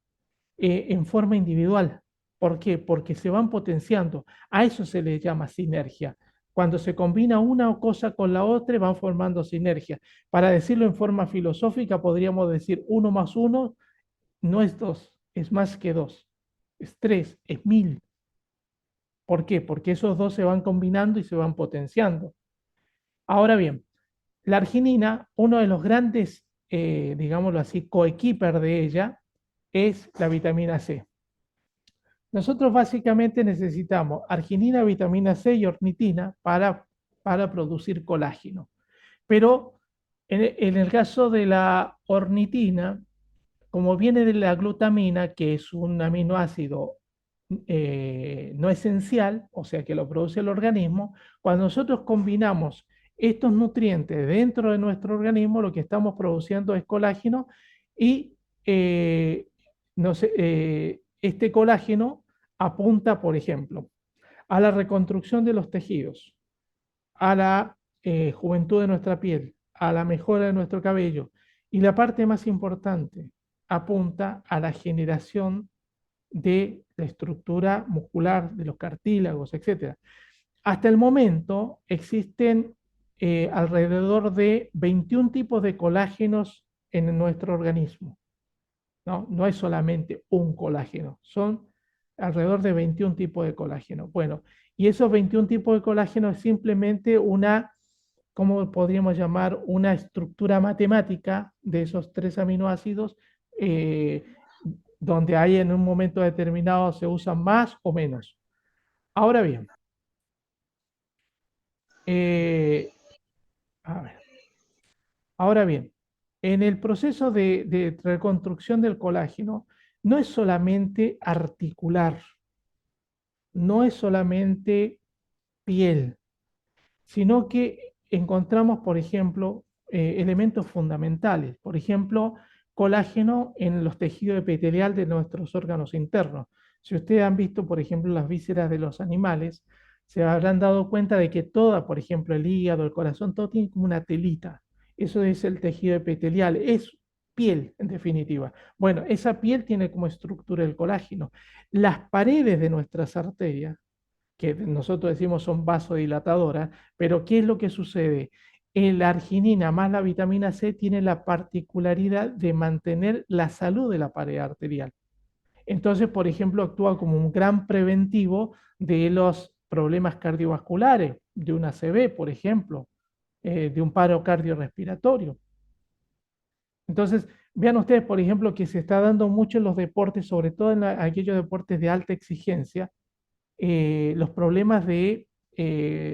en forma individual. ¿Por qué? Porque se van potenciando. A eso se le llama sinergia. Cuando se combina una cosa con la otra, van formando sinergia. Para decirlo en forma filosófica, podríamos decir 1 más 1 no es 2, es más que 2. Es 3, es 1000. ¿Por qué? Porque esos dos se van combinando y se van potenciando. Ahora bien, la arginina, uno de los grandes, digámoslo así, coequiper de ella es la vitamina C. Nosotros básicamente necesitamos arginina, vitamina C y ornitina para producir colágeno. Pero en el caso de la ornitina, como viene de la glutamina, que es un aminoácido no esencial, o sea que lo produce el organismo, cuando nosotros combinamos estos nutrientes dentro de nuestro organismo, lo que estamos produciendo es colágeno y no sé, este colágeno apunta, por ejemplo, a la reconstrucción de los tejidos, a la juventud de nuestra piel, a la mejora de nuestro cabello y la parte más importante, apunta a la generación de la estructura muscular, de los cartílagos, etc. Hasta el momento existen alrededor de 21 tipos de colágenos en nuestro organismo. No, no es solamente un colágeno, son alrededor de 21 tipos de colágeno. Bueno, y esos 21 tipos de colágeno es simplemente una, ¿cómo podríamos llamar? Una estructura matemática de esos 3 aminoácidos, eh, donde hay en un momento determinado se usan más o menos. Ahora bien, eh, a ver, ahora bien, en el proceso de reconstrucción del colágeno, no es solamente articular, no es solamente piel, sino que encontramos, por ejemplo, elementos fundamentales. Por ejemplo, colágeno en los tejidos epiteliales de nuestros órganos internos. Si ustedes han visto, por ejemplo, las vísceras de los animales, se habrán dado cuenta de que toda, por ejemplo, el hígado, el corazón, todo tiene como una telita. Eso es el tejido epitelial, es piel, en definitiva. Bueno, esa piel tiene como estructura el colágeno. Las paredes de nuestras arterias que nosotros decimos son vasodilatadoras, pero ¿qué es lo que sucede? La arginina más la vitamina C tiene la particularidad de mantener la salud de la pared arterial. Entonces, por ejemplo, actúa como un gran preventivo de los problemas cardiovasculares, de una ACV, por ejemplo, de un paro cardiorrespiratorio. Entonces, vean ustedes, por ejemplo, que se está dando mucho en los deportes, sobre todo en aquellos deportes de alta exigencia, los problemas de,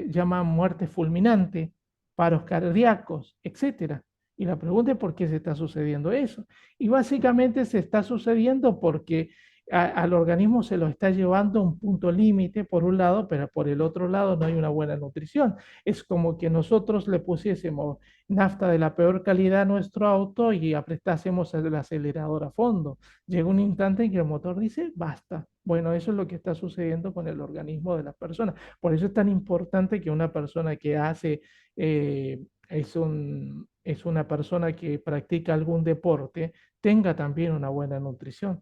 llaman muerte fulminante, paros cardíacos, etcétera. Y la pregunta es por qué se está sucediendo eso. Y básicamente se está sucediendo porque al organismo se lo está llevando a un punto límite por un lado, pero por el otro lado no hay una buena nutrición. Es como que nosotros le pusiésemos nafta de la peor calidad a nuestro auto y apretásemos el acelerador a fondo. Llega un instante en que el motor dice, basta. Bueno, eso es lo que está sucediendo con el organismo de las personas. Por eso es tan importante que una persona que hace, es una persona que practica algún deporte, tenga también una buena nutrición.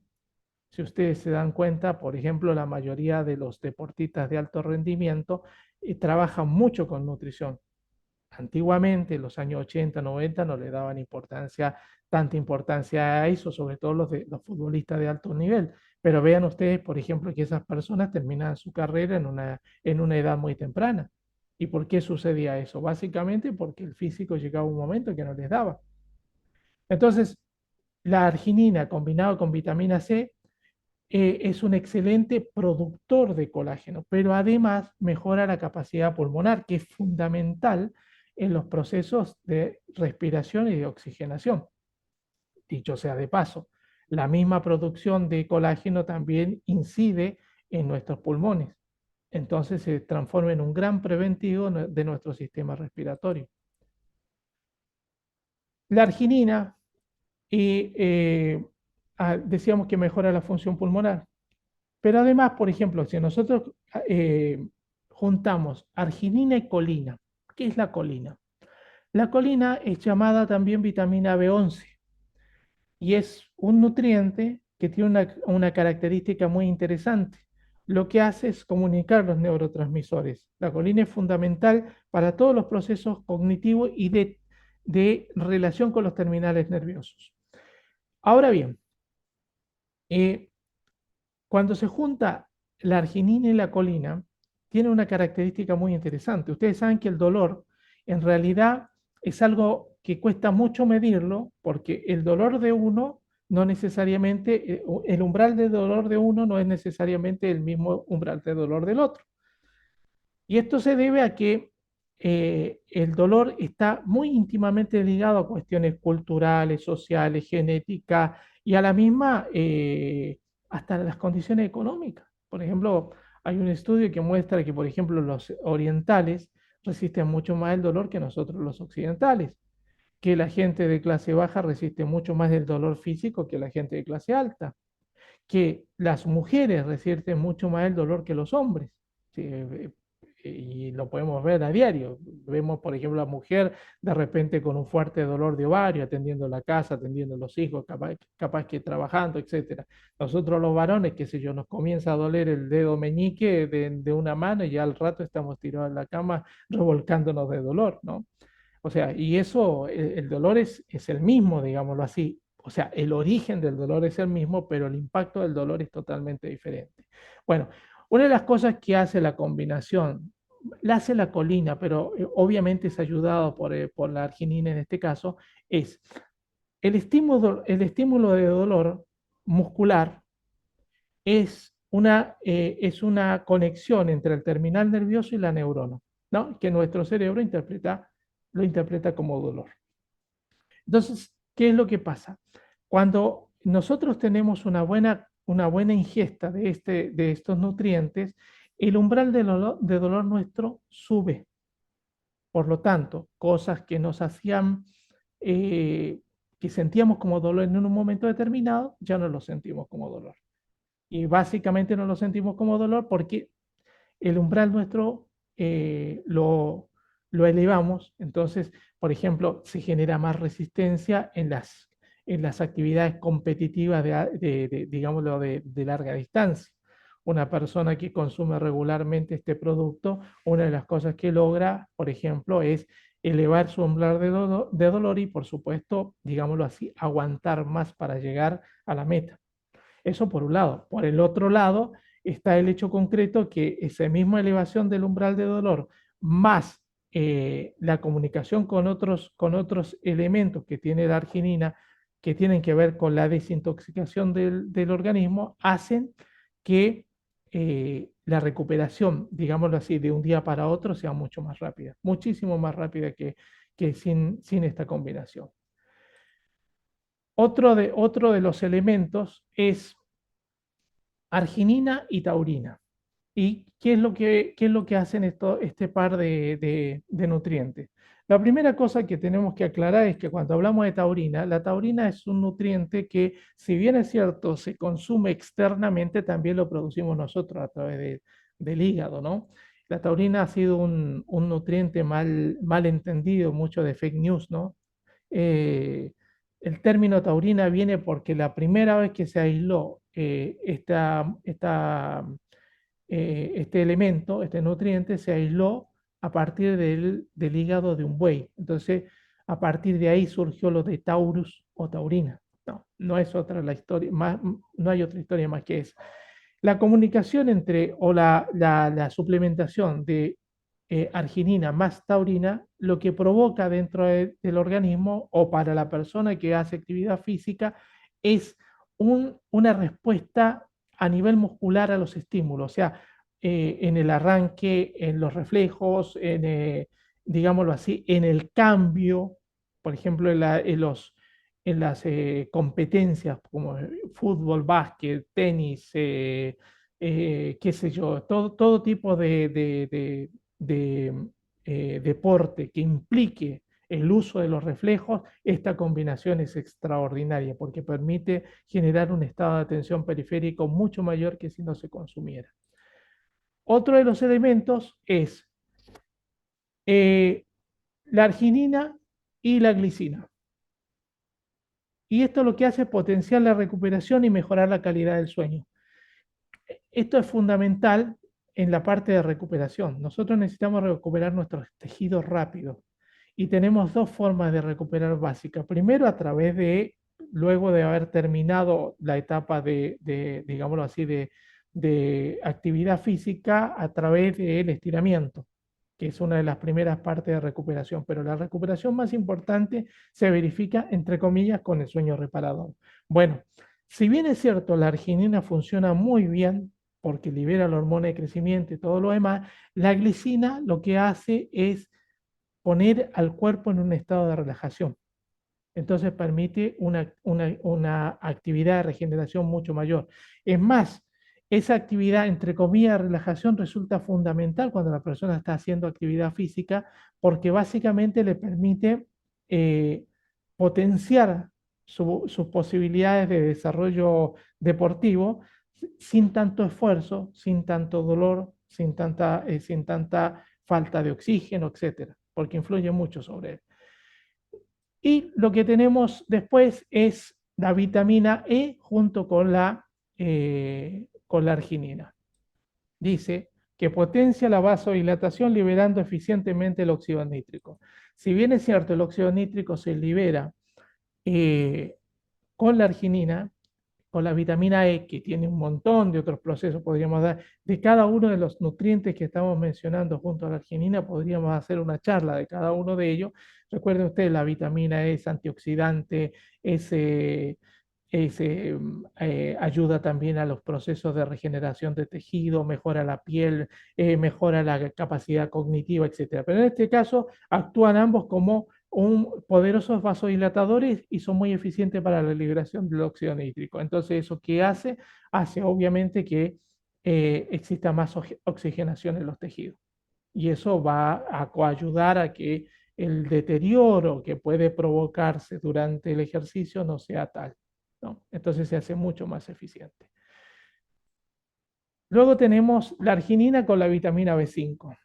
Si ustedes se dan cuenta, por ejemplo, la mayoría de los deportistas de alto rendimiento trabajan mucho con nutrición. Antiguamente, en los años 80, 90, no le daban tanta importancia a eso, sobre todo los futbolistas de alto nivel. Pero vean ustedes, por ejemplo, que esas personas terminan su carrera en una edad muy temprana. ¿Y por qué sucedía eso? Básicamente porque el físico llegaba a un momento que no les daba. Entonces, la arginina combinado con vitamina C es un excelente productor de colágeno, pero además mejora la capacidad pulmonar, que es fundamental en los procesos de respiración y de oxigenación. Dicho sea de paso, la misma producción de colágeno también incide en nuestros pulmones. Entonces se transforma en un gran preventivo de nuestro sistema respiratorio. La arginina, decíamos que mejora la función pulmonar. Pero además, por ejemplo, si nosotros juntamos arginina y colina, ¿qué es la colina? La colina es llamada también vitamina B11 y es un nutriente que tiene una característica muy interesante. Lo que hace es comunicar los neurotransmisores. La colina es fundamental para todos los procesos cognitivos y de relación con los terminales nerviosos. Ahora bien, cuando se junta la arginina y la colina, tiene una característica muy interesante. Ustedes saben que el dolor en realidad es algo que cuesta mucho medirlo porque el dolor de uno no necesariamente, el umbral de dolor de uno no es necesariamente el mismo umbral de dolor del otro. Y esto se debe a que el dolor está muy íntimamente ligado a cuestiones culturales, sociales, genéticas y a la misma, hasta las condiciones económicas. Por ejemplo, hay un estudio que muestra que, por ejemplo, los orientales resisten mucho más el dolor que nosotros los occidentales, que la gente de clase baja resiste mucho más el dolor físico que la gente de clase alta, que las mujeres resisten mucho más el dolor que los hombres. Sí, y lo podemos ver a diario. Vemos, por ejemplo, a la mujer de repente con un fuerte dolor de ovario, atendiendo la casa, atendiendo los hijos, capaz que trabajando, etcétera. Nosotros los varones, qué sé yo, nos comienza a doler el dedo meñique de una mano y ya al rato estamos tirados en la cama revolcándonos de dolor, ¿no? O sea, y eso, el dolor es el mismo, digámoslo así. O sea, el origen del dolor es el mismo, pero el impacto del dolor es totalmente diferente. Bueno, una de las cosas que hace la combinación, la hace la colina, pero obviamente es ayudado por la arginina en este caso, es el estímulo de dolor muscular es una conexión entre el terminal nervioso y la neurona, ¿no? Que nuestro cerebro lo interpreta como dolor. Entonces, ¿qué es lo que pasa? Cuando nosotros tenemos una buena ingesta de estos nutrientes, el umbral de dolor nuestro sube. Por lo tanto, cosas que nos hacían, que sentíamos como dolor en un momento determinado, ya no lo sentimos como dolor. Y básicamente no lo sentimos como dolor porque el umbral nuestro, lo elevamos. Entonces, por ejemplo, se genera más resistencia en las actividades competitivas digámoslo, de larga distancia. Una persona que consume regularmente este producto, una de las cosas que logra, por ejemplo, es elevar su umbral de dolor y, por supuesto, digámoslo así, aguantar más para llegar a la meta. Eso por un lado. Por el otro lado, está el hecho concreto que esa misma elevación del umbral de dolor más la comunicación con otros elementos que tiene la arginina, que tienen que ver con la desintoxicación del organismo, hacen que la recuperación, digámoslo así, de un día para otro sea mucho más rápida, muchísimo más rápida que sin esta combinación. Otro de los elementos es arginina y taurina. ¿Y qué es lo que hacen este par de nutrientes? La primera cosa que tenemos que aclarar es que cuando hablamos de taurina, la taurina es un nutriente que, si bien es cierto, se consume externamente, también lo producimos nosotros a través del hígado, ¿no? La taurina ha sido un nutriente mal entendido, mucho de fake news, ¿no? Eh, el término taurina viene porque la primera vez que se aisló este elemento, este nutriente, se aisló a partir del hígado de un buey. Entonces, a partir de ahí surgió lo de taurus o taurina. No, no es otra la historia, no hay otra historia más que esa. La comunicación entre, o la suplementación de arginina más taurina, lo que provoca dentro del organismo o para la persona que hace actividad física es una respuesta a nivel muscular a los estímulos, o sea, en el arranque, en los reflejos, digámoslo así, en el cambio, por ejemplo, en las competencias como fútbol, básquet, tenis, qué sé yo, todo tipo de deporte que implique el uso de los reflejos, esta combinación es extraordinaria porque permite generar un estado de atención periférico mucho mayor que si no se consumiera. Otro de los elementos es la arginina y la glicina. Y esto lo que hace es potenciar la recuperación y mejorar la calidad del sueño. Esto es fundamental en la parte de recuperación. Nosotros necesitamos recuperar nuestros tejidos rápido y tenemos dos formas de recuperar básicas. Primero, luego de haber terminado la etapa digámoslo así, de actividad física a través del estiramiento, que es una de las primeras partes de recuperación, pero la recuperación más importante se verifica, entre comillas, con el sueño reparador. Bueno, si bien es cierto, la arginina funciona muy bien porque libera la hormona de crecimiento y todo lo demás, la glicina lo que hace es poner al cuerpo en un estado de relajación. Entonces permite una actividad de regeneración mucho mayor. Es más, esa actividad, entre comillas, de relajación resulta fundamental cuando la persona está haciendo actividad física porque básicamente le permite potenciar sus posibilidades de desarrollo deportivo sin tanto esfuerzo, sin tanto dolor, sin tanta falta de oxígeno, etcétera, porque influye mucho sobre él. Y lo que tenemos después es la vitamina E junto con la arginina. Dice que potencia la vasodilatación liberando eficientemente el óxido nítrico. Si bien es cierto, el óxido nítrico se libera con la arginina, con la vitamina E, que tiene un montón de otros procesos, podríamos dar, de cada uno de los nutrientes que estamos mencionando junto a la arginina, podríamos hacer una charla de cada uno de ellos. Recuerden ustedes, la vitamina E es antioxidante, ayuda también a los procesos de regeneración de tejido, mejora la piel, mejora la capacidad cognitiva, etc. Pero en este caso actúan ambos como poderosos vasodilatadores y son muy eficientes para la liberación del óxido nítrico. Entonces, ¿eso qué hace? Hace obviamente que exista más oxigenación en los tejidos. Y eso va a coayudar a que el deterioro que puede provocarse durante el ejercicio no sea tal, ¿no? Entonces se hace mucho más eficiente. Luego tenemos la arginina con la vitamina B5.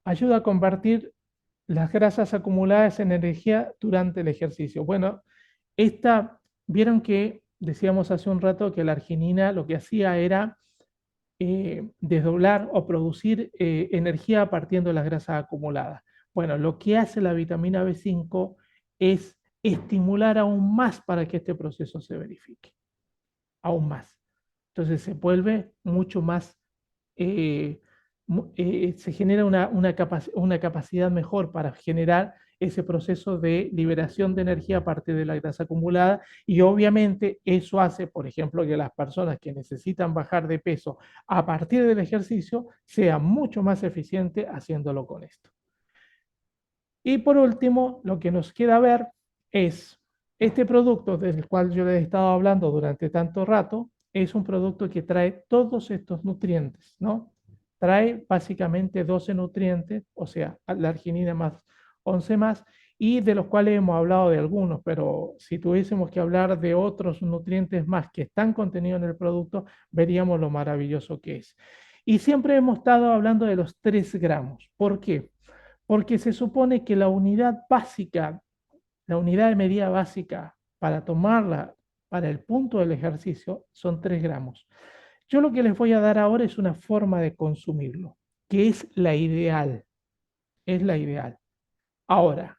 Ayuda a convertir las grasas acumuladas en energía durante el ejercicio. Bueno, vieron que decíamos hace un rato que la arginina lo que hacía era desdoblar o producir energía partiendo de las grasas acumuladas. Bueno, lo que hace la vitamina B5 es estimular aún más para que este proceso se verifique, aún más. Entonces se vuelve mucho más, eh, se genera una capacidad mejor para generar ese proceso de liberación de energía a partir de la grasa acumulada y obviamente eso hace, por ejemplo, que las personas que necesitan bajar de peso a partir del ejercicio sean mucho más eficientes haciéndolo con esto. Y por último, lo que nos queda ver es este producto del cual yo les he estado hablando durante tanto rato, es un producto que trae todos estos nutrientes, ¿no? Trae básicamente 12 nutrientes, o sea, la arginina más 11 más, y de los cuales hemos hablado de algunos, pero si tuviésemos que hablar de otros nutrientes más que están contenidos en el producto, veríamos lo maravilloso que es. Y siempre hemos estado hablando de los 3 gramos. ¿Por qué? Porque se supone que la unidad básica, la unidad de medida básica para tomarla para el punto del ejercicio son 3 gramos. Yo lo que les voy a dar ahora es una forma de consumirlo, que es la ideal, es la ideal. Ahora,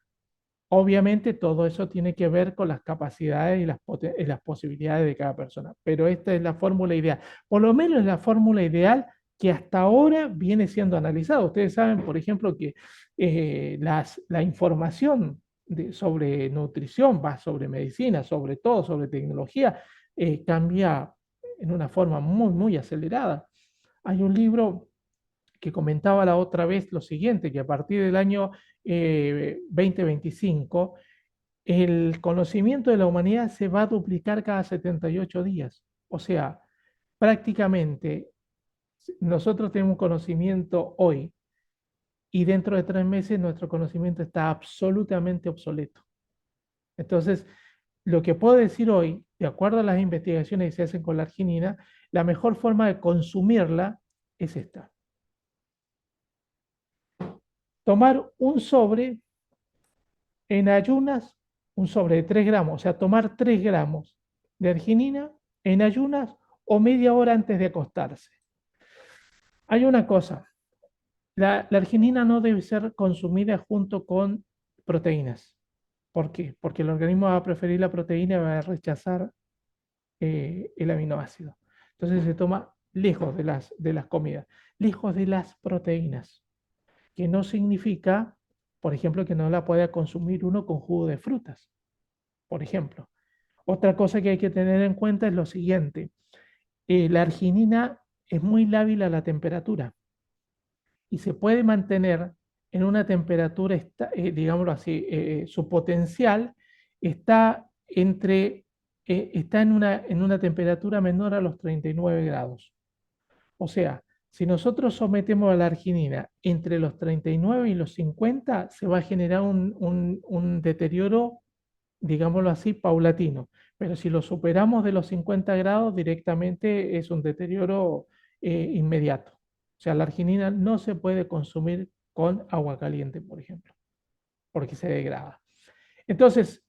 obviamente todo eso tiene que ver con las capacidades y las posibilidades de cada persona, pero esta es la fórmula ideal. Por lo menos es la fórmula ideal que hasta ahora viene siendo analizada. Ustedes saben, por ejemplo, que la información sobre nutrición, va sobre medicina, sobre todo, sobre tecnología, cambia en una forma muy, muy acelerada. Hay un libro que comentaba la otra vez lo siguiente, que a partir del año 2025, el conocimiento de la humanidad se va a duplicar cada 78 días. O sea, prácticamente nosotros tenemos conocimiento hoy y dentro de 3 meses nuestro conocimiento está absolutamente obsoleto. Entonces, lo que puedo decir hoy, de acuerdo a las investigaciones que se hacen con la arginina, la mejor forma de consumirla es esta. Tomar un sobre en ayunas, un sobre de 3 gramos, o sea, tomar 3 gramos de arginina en ayunas o media hora antes de acostarse. Hay una cosa, la arginina no debe ser consumida junto con proteínas. ¿Por qué? Porque el organismo va a preferir la proteína y va a rechazar el aminoácido. Entonces se toma lejos de las comidas, lejos de las proteínas, que no significa, por ejemplo, que no la pueda consumir uno con jugo de frutas, por ejemplo. Otra cosa que hay que tener en cuenta es lo siguiente. La arginina es muy lábil a la temperatura y se puede mantener en una temperatura, digámoslo así, su potencial está está en una temperatura menor a los 39 grados. O sea, si nosotros sometemos a la arginina entre los 39 y los 50, se va a generar un deterioro, digámoslo así, paulatino. Pero si lo superamos de los 50 grados, directamente es un deterioro inmediato. O sea, la arginina no se puede consumir con agua caliente, por ejemplo, porque se degrada. Entonces,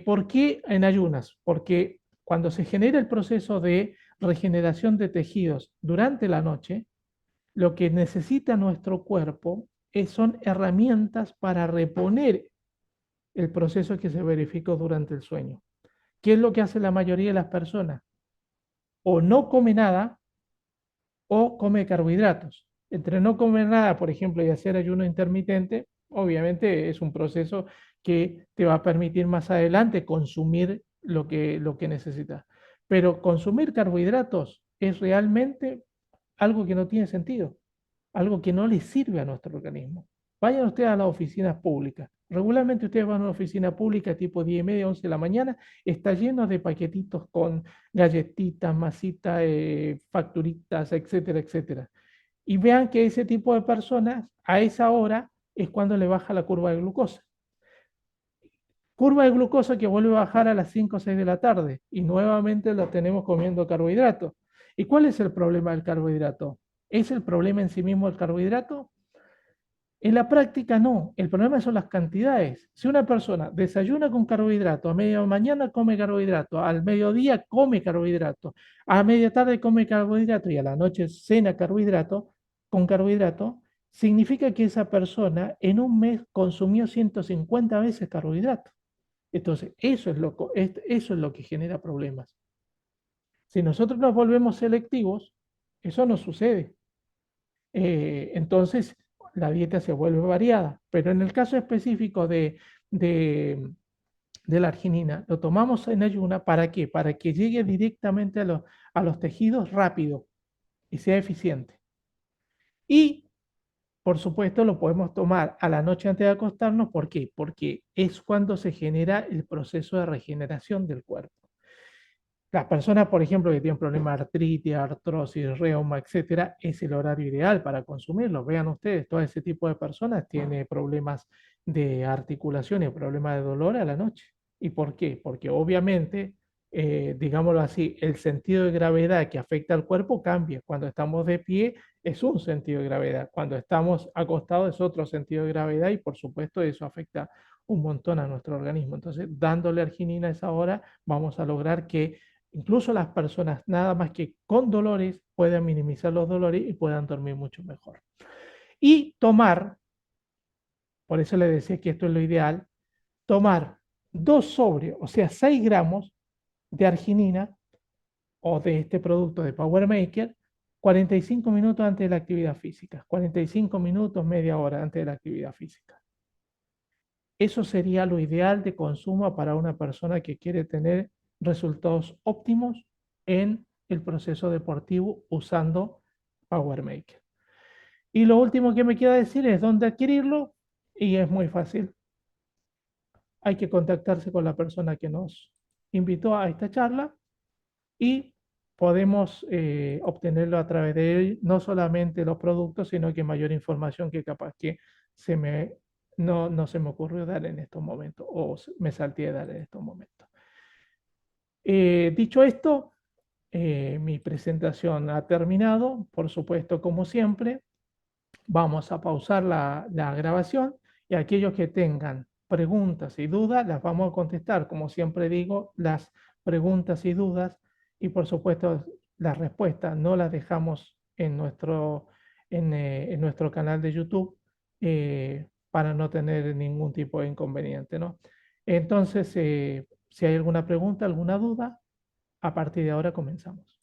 ¿por qué en ayunas? Porque cuando se genera el proceso de regeneración de tejidos durante la noche, lo que necesita nuestro cuerpo son herramientas para reponer el proceso que se verificó durante el sueño. ¿Qué es lo que hace la mayoría de las personas? O no come nada o come carbohidratos. Entre no comer nada, por ejemplo, y hacer ayuno intermitente, obviamente es un proceso que te va a permitir más adelante consumir lo que necesitas. Pero consumir carbohidratos es realmente algo que no tiene sentido, algo que no le sirve a nuestro organismo. Vayan ustedes a las oficinas públicas. Regularmente ustedes van a una oficina pública tipo 10 y media, 11 de la mañana, está lleno de paquetitos con galletitas, masitas, facturitas, etcétera, etcétera. Y vean que ese tipo de personas a esa hora es cuando le baja la curva de glucosa. Curva de glucosa que vuelve a bajar a las 5 o 6 de la tarde y nuevamente la tenemos comiendo carbohidratos. ¿Y cuál es el problema del carbohidrato? ¿Es el problema en sí mismo el carbohidrato? En la práctica no, el problema son las cantidades. Si una persona desayuna con carbohidrato, a media mañana come carbohidrato, al mediodía come carbohidrato, a media tarde come carbohidrato y a la noche cena carbohidrato, con carbohidrato, significa que esa persona en un mes consumió 150 veces carbohidrato. Entonces, eso es lo que genera problemas. Si nosotros nos volvemos selectivos, eso no sucede. Entonces, la dieta se vuelve variada. Pero en el caso específico de, de la arginina, lo tomamos en ayuna, ¿para qué? Para que llegue directamente a los tejidos rápido y sea eficiente. Y, por supuesto, lo podemos tomar a la noche antes de acostarnos. ¿Por qué? Porque es cuando se genera el proceso de regeneración del cuerpo. Las personas, por ejemplo, que tienen problemas de artritis, artrosis, reuma, etcétera, es el horario ideal para consumirlo. Vean ustedes, todo ese tipo de personas tiene problemas de articulación y problemas de dolor a la noche. ¿Y por qué? Porque obviamente, digámoslo así, el sentido de gravedad que afecta al cuerpo cambia. Cuando estamos de pie es un sentido de gravedad, cuando estamos acostados es otro sentido de gravedad y por supuesto eso afecta un montón a nuestro organismo. Entonces, dándole arginina a esa hora, vamos a lograr que incluso las personas nada más que con dolores puedan minimizar los dolores y puedan dormir mucho mejor. Y tomar, por eso le decía que esto es lo ideal, tomar 2 o sea, 6 gramos de arginina o de este producto de Power Maker 45 minutos antes de la actividad física, 45 minutos, media hora antes de la actividad física. Eso sería lo ideal de consumo para una persona que quiere tener resultados óptimos en el proceso deportivo usando Power Maker. Y lo último que me queda decir es dónde adquirirlo y es muy fácil. Hay que contactarse con la persona que nos invitó a esta charla y podemos obtenerlo a través de él, no solamente los productos, sino que mayor información que capaz que se me, no se me ocurrió dar en estos momentos o me salté de dar en estos momentos. Dicho esto, mi presentación ha terminado. Por supuesto, como siempre, vamos a pausar la grabación y aquellos que tengan preguntas y dudas las vamos a contestar. Como siempre digo, las preguntas y dudas y por supuesto las respuestas no las dejamos en nuestro canal de YouTube para no tener ningún tipo de inconveniente, ¿no? Entonces, si hay alguna pregunta, alguna duda, a partir de ahora comenzamos.